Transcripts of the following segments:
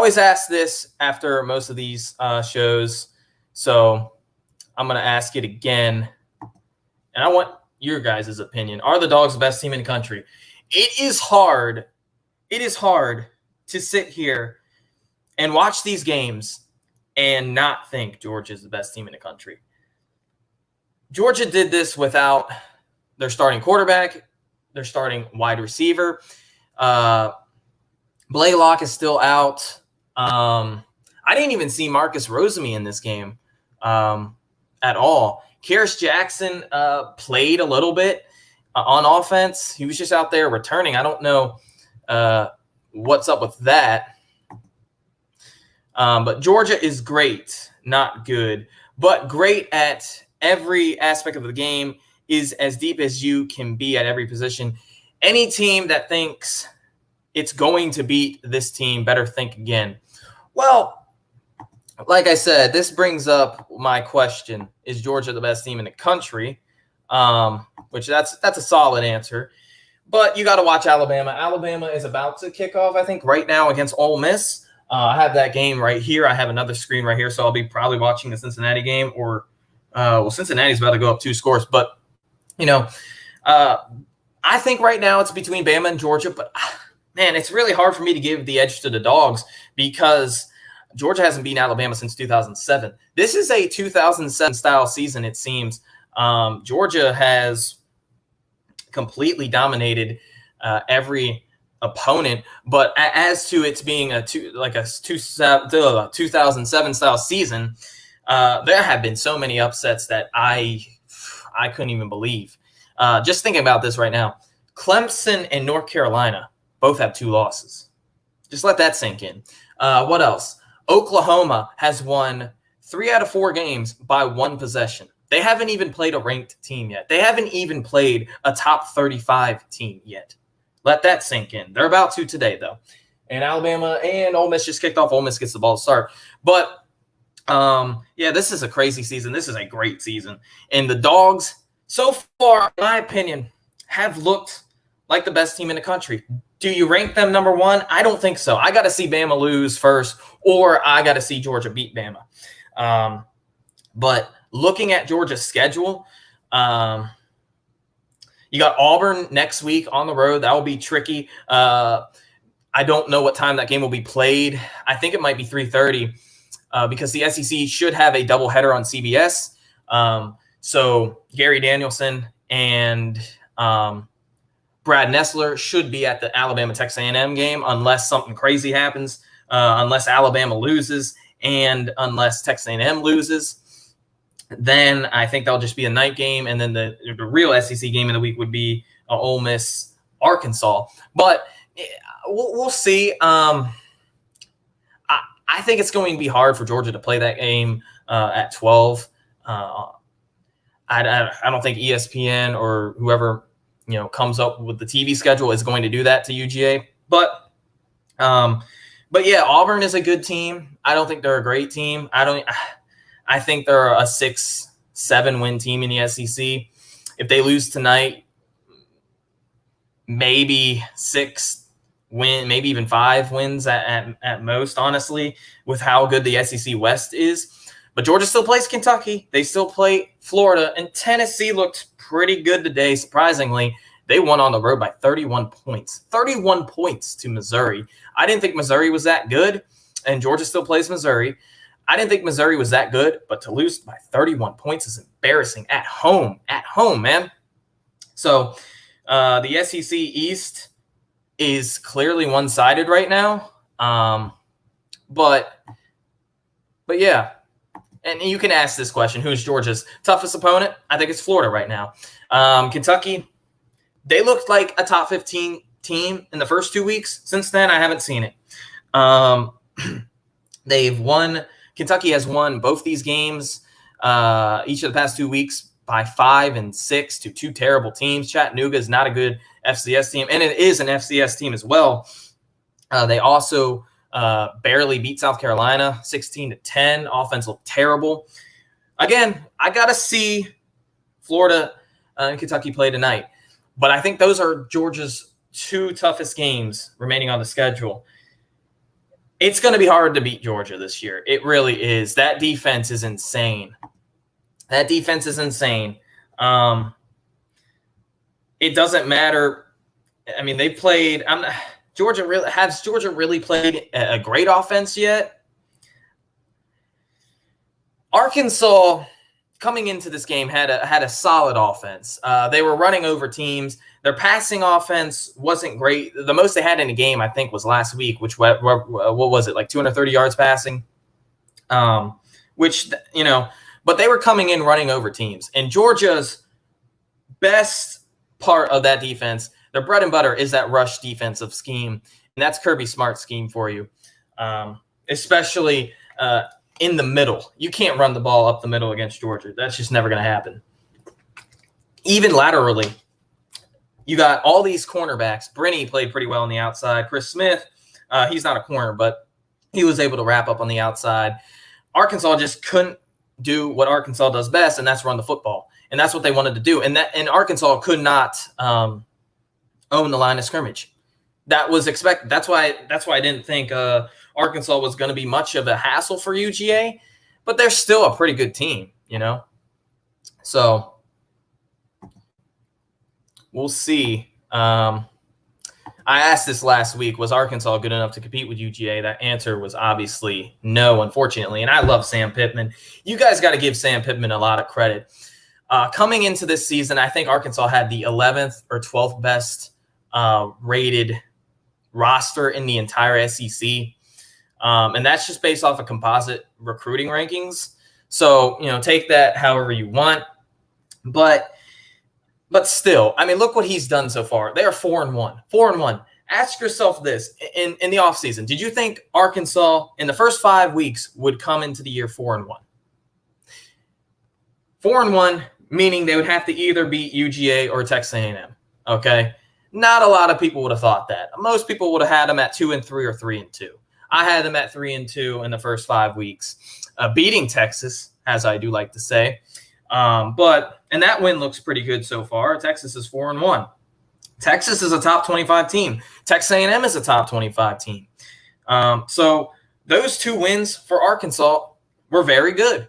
always ask this after most of these shows, so I'm going to ask it again, and I want your guys' opinion. Are the Dogs the best team in the country? It is hard. It is hard to sit here and watch these games and not think Georgia is the best team in the country. Georgia did this without their starting quarterback, their starting wide receiver. Blaylock is still out. I didn't even see Marcus Rosemy in this game at all. Karis Jackson played a little bit on offense. He was just out there returning. I don't know what's up with that. But Georgia is great, not good, but great at every aspect of the game, is as deep as you can be at every position. Any team that thinks it's going to beat this team better think again. Well, like I said, this brings up my question: is Georgia the best team in the country? Which that's a solid answer. But you got to watch Alabama. Alabama is about to kick off, I think, right now against Ole Miss. I have that game right here. I have another screen right here, so I'll be probably watching the Cincinnati game. Or, Cincinnati's about to go up 2 scores. But, I think right now it's between Bama and Georgia. But, man, it's really hard for me to give the edge to the Dogs because Georgia hasn't beaten Alabama since 2007. This is a 2007-style season, it seems. Georgia has completely dominated every opponent, but as to it's being a 2007 style season, there have been so many upsets that I couldn't even believe. Just thinking about this right now, Clemson and North Carolina both have 2 losses. Just let that sink in. What else? Oklahoma has won 3 out of 4 games by 1 possession. They haven't even played a ranked team yet. They haven't even played a top 35 team yet. Let that sink in. They're about to today, though. And Alabama and Ole Miss just kicked off. Ole Miss gets the ball to start. But, this is a crazy season. This is a great season. And the Dogs, so far, in my opinion, have looked like the best team in the country. Do you rank them number 1? I don't think so. I got to see Bama lose first, or I got to see Georgia beat Bama. But looking at Georgia's schedule, you got Auburn next week on the road. That will be tricky. I don't know what time that game will be played. I think it might be 3:30 because the SEC should have a doubleheader on CBS. So Gary Danielson and Brad Nessler should be at the Alabama-Texas A&M game unless something crazy happens, unless Alabama loses and unless Texas A&M loses. Then I think that'll just be a night game, and then the real SEC game of the week would be Ole Miss, Arkansas. But we'll see. I think it's going to be hard for Georgia to play that game at 12. I don't think ESPN or whoever comes up with the TV schedule is going to do that to UGA. But yeah, Auburn is a good team. I don't think they're a great team. I think they're a 6-7 win team in the SEC. If they lose tonight, maybe 6 win, maybe even 5 wins at most, honestly, with how good the SEC West is. But Georgia still plays Kentucky. They still play Florida. And Tennessee looked pretty good today, surprisingly. They won on the road by 31 points. 31 points to Missouri. I didn't think Missouri was that good, and Georgia still plays Missouri. I didn't think Missouri was that good, but to lose by 31 points is embarrassing at home, man. So the SEC East is clearly one-sided right now. But yeah, and you can ask this question: who's Georgia's toughest opponent? I think it's Florida right now. Kentucky, they looked like a top 15 team in the first 2 weeks. Since then, I haven't seen it. They've won. Kentucky has won both these games each of the past 2 weeks by 5 and 6 to 2 terrible teams. Chattanooga is not a good FCS team, and it is an FCS team as well. They also barely beat South Carolina 16-10. Offense looked terrible. Again, I got to see Florida and Kentucky play tonight. But I think those are Georgia's 2 toughest games remaining on the schedule. It's going to be hard to beat Georgia this year. It really is. That defense is insane. It doesn't matter. I mean, they played. Georgia really played a great offense yet? Arkansas, coming into this game, had a solid offense. They were running over teams. Their passing offense wasn't great. The most they had in a game, I think, was last week, which what was it, like 230 yards passing? Which, but they were coming in running over teams. And Georgia's best part of that defense, their bread and butter, is that rush defensive scheme. And that's Kirby Smart's scheme for you, especially in the middle. You can't run the ball up the middle against Georgia. That's just never going to happen. Even laterally, you got all these cornerbacks. Brinney played pretty well on the outside. Chris Smith, he's not a corner, but he was able to wrap up on the outside. Arkansas just couldn't do what Arkansas does best, and that's run the football. And that's what they wanted to do. And Arkansas could not own the line of scrimmage. That was expected. That's why I didn't think Arkansas was going to be much of a hassle for UGA, but they're still a pretty good team, So we'll see. I asked this last week, was Arkansas good enough to compete with UGA? That answer was obviously no, unfortunately. And I love Sam Pittman. You guys got to give Sam Pittman a lot of credit. Coming into this season, I think Arkansas had the 11th or 12th best rated roster in the entire SEC. And that's just based off of composite recruiting rankings. So, take that however you want. But still, I mean, look what he's done so far. They are 4-1. 4-1. Ask yourself this in the offseason. Did you think Arkansas in the first 5 weeks would come into the year 4-1? 4-1, meaning they would have to either beat UGA or Texas A&M. Okay? Not a lot of people would have thought that. Most people would have had them at 2-3 or 3-2. I had them at 3-2 in the first 5 weeks, beating Texas, as I do like to say. And that win looks pretty good so far. Texas is 4-1. Texas is a top 25 team. Texas A&M is a top 25 team. So those 2 wins for Arkansas were very good,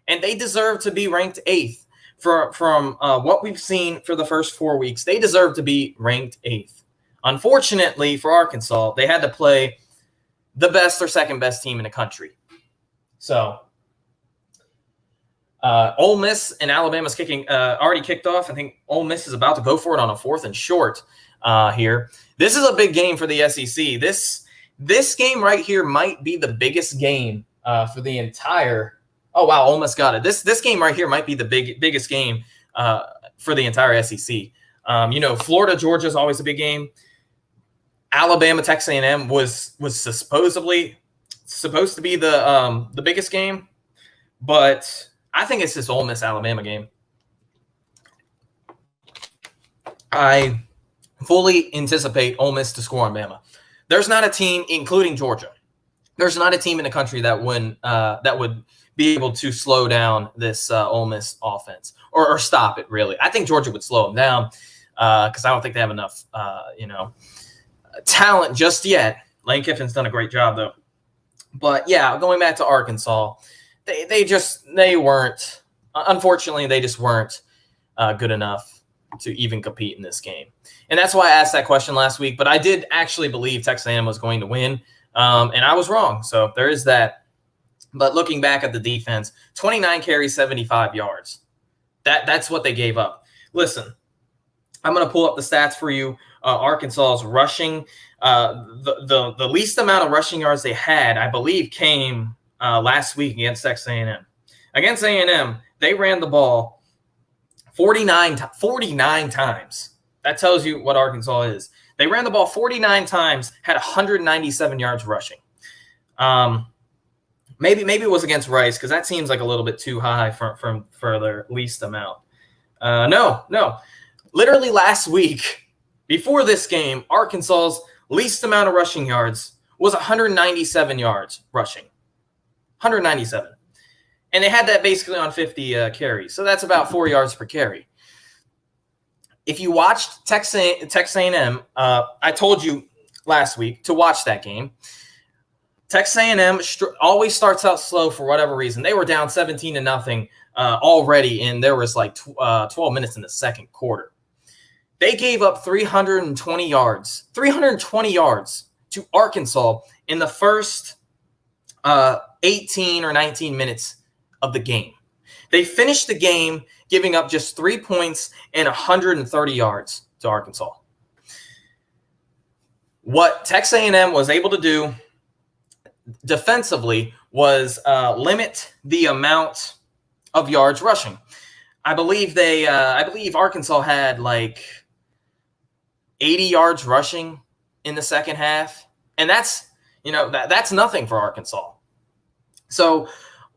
and they deserve to be ranked 8th. From what we've seen for the first 4 weeks, they deserve to be ranked 8th. Unfortunately for Arkansas, they had to play the best or second best team in the country. So Ole Miss and Alabama's kicking already kicked off. I think Ole Miss is about to go for it on a 4th and short here. This is a big game for the SEC. This game right here might be the biggest game for the entire. Oh wow, Ole Miss got it. This game right here might be the biggest game for the entire SEC. Florida Georgia is always a big game. Alabama Texas A&M was supposed to be the biggest game, but I think it's this Ole Miss Alabama game. I fully anticipate Ole Miss to score on Bama. There's not a team, including Georgia. There's not a team in the country that would be able to slow down this Ole Miss offense or stop it. Really, I think Georgia would slow them down because I don't think they have enough, talent just yet. Lane Kiffin's done a great job though. But yeah, going back to Arkansas. They weren't, unfortunately, they just weren't good enough to even compete in this game. And that's why I asked that question last week. But I did actually believe Texas A&M was going to win, and I was wrong. So there is that. But looking back at the defense, 29 carries, 75 yards. That's what they gave up. Listen, I'm going to pull up the stats for you. Arkansas's rushing, the least amount of rushing yards they had, I believe, came last week against Texas A&M. Against A&M, they ran the ball 49 times. That tells you what Arkansas is. They ran the ball 49 times, had 197 yards rushing. Maybe it was against Rice because that seems like a little bit too high for their least amount. No. Literally last week, before this game, Arkansas's least amount of rushing yards was 197 yards rushing. 197. And they had that basically on 50 carries. So that's about 4 yards per carry. If you watched Texas A&M, I told you last week to watch that game. Texas A&M always starts out slow for whatever reason. They were down 17-0 already, and there was like 12 minutes in the second quarter. They gave up 320 yards to Arkansas in the first 18 or 19 minutes of the game. They finished the game giving up just 3 points and 130 yards to Arkansas. What Texas A&M was able to do defensively was limit the amount of yards rushing. I believe Arkansas had like 80 yards rushing in the second half, and that's nothing for Arkansas. So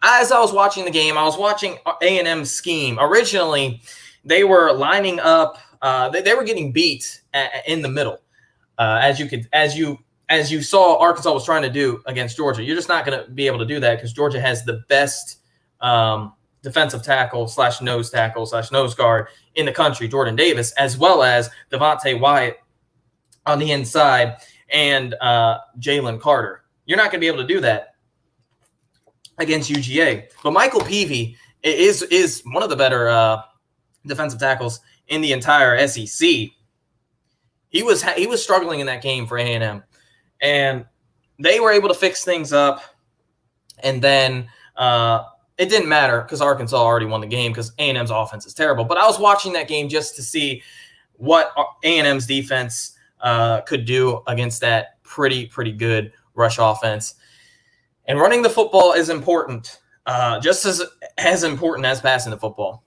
as I was watching the game, I was watching A&M's scheme. Originally, they were lining up. They were getting beat in the middle, as you saw Arkansas was trying to do against Georgia. You're just not going to be able to do that because Georgia has the best defensive tackle / nose tackle / nose guard in the country, Jordan Davis, as well as Devontae Wyatt on the inside and Jalen Carter. You're not going to be able to do that against UGA. But Michael Peavy is one of the better defensive tackles in the entire SEC. He was struggling in that game for A&M, and they were able to fix things up. And then it didn't matter because Arkansas already won the game because A&M's offense is terrible. But I was watching that game just to see what A&M's defense could do against that pretty good rush offense. And running the football is important, just as important as passing the football.